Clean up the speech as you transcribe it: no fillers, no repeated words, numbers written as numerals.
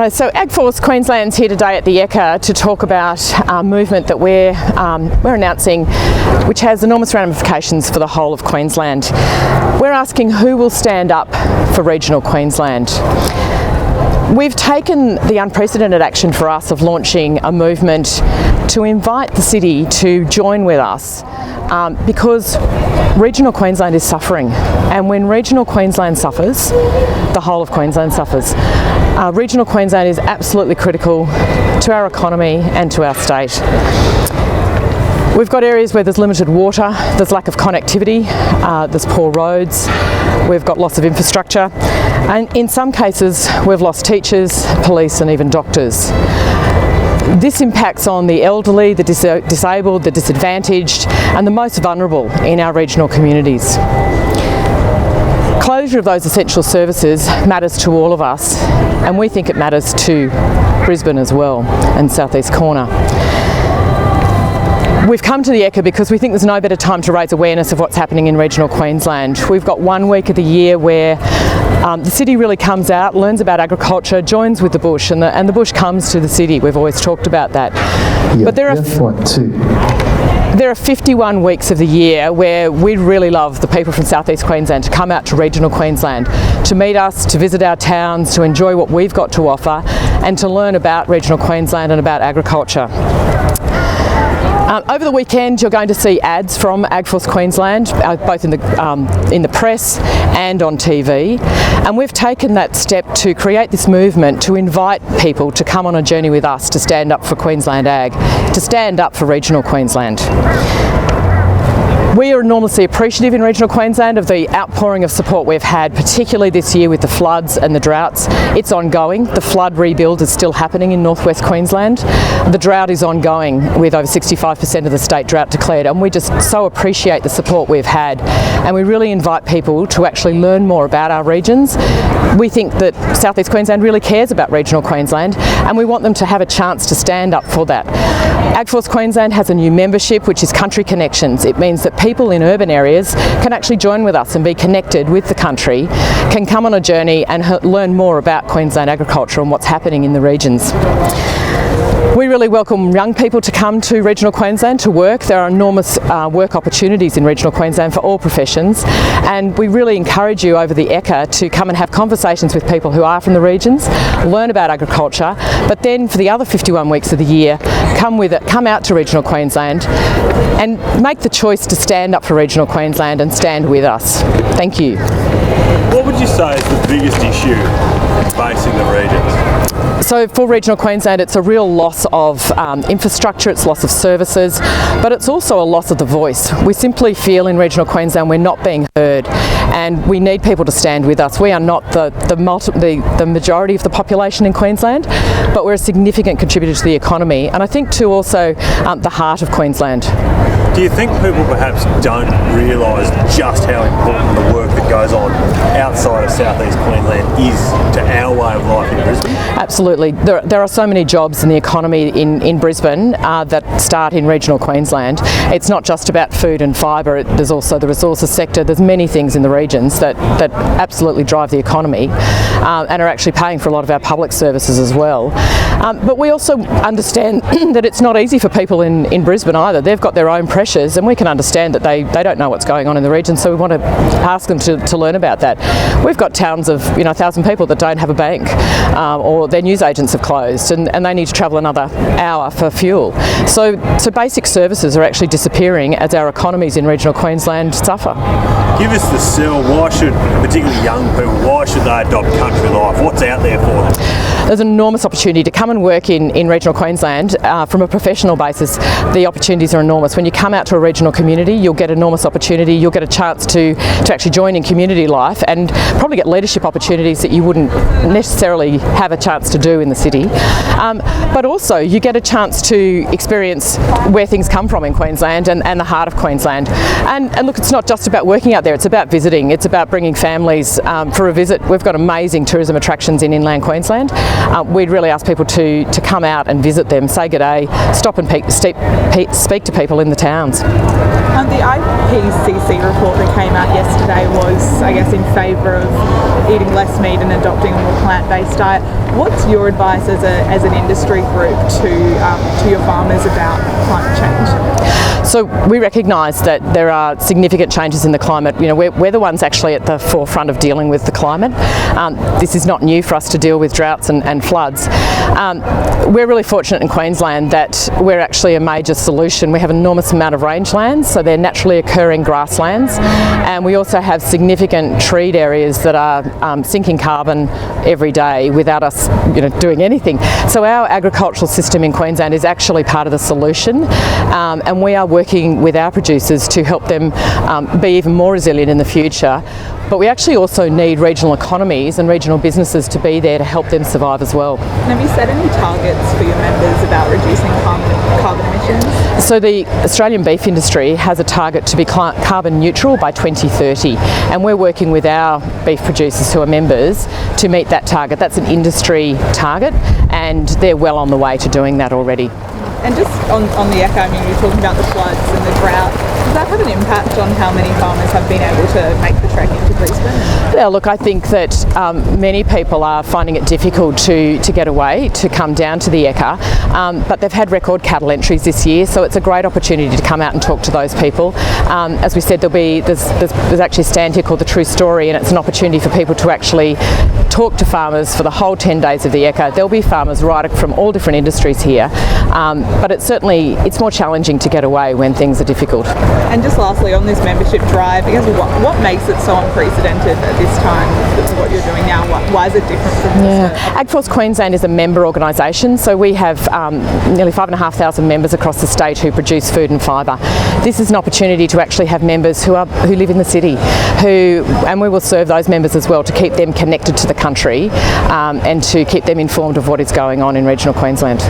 Right, so AgForce Queensland's here today at the Ekka to talk about a movement that we're announcing, which has enormous ramifications for the whole of Queensland. We're asking who will stand up for regional Queensland. We've taken the unprecedented action for us of launching a movement to invite the city to join with us because regional Queensland is suffering, and when regional Queensland suffers, the whole of Queensland suffers. Regional Queensland is absolutely critical to our economy and to our state. We've got areas where there's limited water, there's lack of connectivity, there's poor roads, we've got loss of infrastructure, and in some cases we've lost teachers, police and even doctors. This impacts on the elderly, the disabled, the disadvantaged and the most vulnerable in our regional communities. Closure of those essential services matters to all of us, and we think it matters to Brisbane as well and South East Corner. We've come to the Ekka because we think there's no better time to raise awareness of what's happening in regional Queensland. We've got 1 week of the year where the city really comes out, learns about agriculture, joins with the bush, and the bush comes to the city. We've always talked about that. Yeah, but there are 51 weeks of the year where we'd really love the people from South East Queensland to come out to regional Queensland, to meet us, to visit our towns, to enjoy what we've got to offer and to learn about regional Queensland and about agriculture. Over the weekend, you're going to see ads from AgForce Queensland, both in the press and on TV. And we've taken that step to create this movement to invite people to come on a journey with us to stand up for Queensland Ag, to stand up for regional Queensland. We are enormously appreciative in regional Queensland of the outpouring of support we've had, particularly this year with the floods and the droughts. It's ongoing. The flood rebuild is still happening in northwest Queensland. The drought is ongoing with over 65% of the state drought declared, and we just so appreciate the support we've had, and we really invite people to actually learn more about our regions. We think that South East Queensland really cares about regional Queensland, and we want them to have a chance to stand up for that. AgForce Queensland has a new membership, which is Country Connections. It means that people in urban areas can actually join with us and be connected with the country, can come on a journey and learn more about Queensland agriculture and what's happening in the regions. We really welcome young people to come to regional Queensland to work. There are enormous work opportunities in regional Queensland for all professions, and we really encourage you over the Ekka to come and have conversations with people who are from the regions, learn about agriculture, but then for the other 51 weeks of the year, come out to regional Queensland and make the choice to stand up for regional Queensland and stand with us. Thank you. What would you say is the biggest issue facing the regions? So for regional Queensland, it's a real loss of infrastructure, it's loss of services, but it's also a loss of the voice. We simply feel in regional Queensland we're not being heard, and we need people to stand with us. We are not the majority of the population in Queensland, but we're a significant contributor to the economy, and I think too also the heart of Queensland. Do you think people perhaps don't realise just how important the work that goes on outside of South East Queensland is to our way of life in Brisbane? Absolutely. There are so many jobs in the economy in Brisbane that start in regional Queensland. It's not just about food and fibre, there's also the resources sector. There's many things in the regions that absolutely drive the economy and are actually paying for a lot of our public services as well. But we also understand that it's not easy for people in Brisbane either. They've got their own pressures, and we can understand that they don't know what's going on in the region, so we want to ask them to learn about that. We've got towns of 1,000 people that don't have a bank, or their newsagents have closed, and they need to travel another hour for fuel. So basic services are actually disappearing as our economies in regional Queensland suffer. Give us the sell. Why should, particularly young people, why should they adopt country life? What's out there for them? There's an enormous opportunity to come and work in regional Queensland from a professional basis. The opportunities are enormous. When you come out to a regional community, you'll get enormous opportunity. You'll get a chance to actually join in community life and probably get leadership opportunities that you wouldn't necessarily have a chance to do in the city. But also you get a chance to experience where things come from in Queensland and the heart of Queensland. And look, it's not just about working out there, it's about visiting. It's about bringing families for a visit. We've got amazing tourism attractions in inland Queensland. we'd really ask people to come out and visit them, say good day, stop and speak to people in the towns. The IPCC report that came out yesterday was, I guess, in favour of eating less meat and adopting a more plant-based diet. What's your advice as an industry group to your farmers about climate change? So we recognise that there are significant changes in the climate. You know, we're the ones actually at the forefront of dealing with the climate. This is not new for us to deal with droughts and floods. We're really fortunate in Queensland that we're actually a major solution. We have an enormous amount of rangelands, so they're naturally occurring grasslands, and we also have significant treed areas that are sinking carbon every day without us, doing anything. So our agricultural system in Queensland is actually part of the solution, and we are working with our producers to help them be even more resilient in the future. But we actually also need regional economies and regional businesses to be there to help them survive as well. And have you set any targets for your members about reducing carbon emissions? So the Australian beef industry has a target to be carbon neutral by 2030, and we're working with our beef producers who are members to meet that target. That's an industry target, and they're well on the way to doing that already. And just on the echo, you're talking about the floods and the drought. Does that have an impact on how many farmers have been able to make the trek into Brisbane? Yeah, look, I think that many people are finding it difficult to get away, to come down to the Ekka, but they've had record cattle entries this year, so it's a great opportunity to come out and talk to those people. As we said, there's actually a stand here called The True Story, and it's an opportunity for people to actually talk to farmers for the whole 10 days of the Ekka. There'll be farmers right from all different industries here, but it's more challenging to get away when things are difficult. And just lastly, on this membership drive, I guess what makes it so unprecedented at this time, what you're doing now? Why is it different from this? AgForce Queensland is a member organisation, so we have nearly 5,500 members across the state who produce food and fibre. This is an opportunity to actually have members who live in the city, and we will serve those members as well to keep them connected to the country and to keep them informed of what is going on in regional Queensland.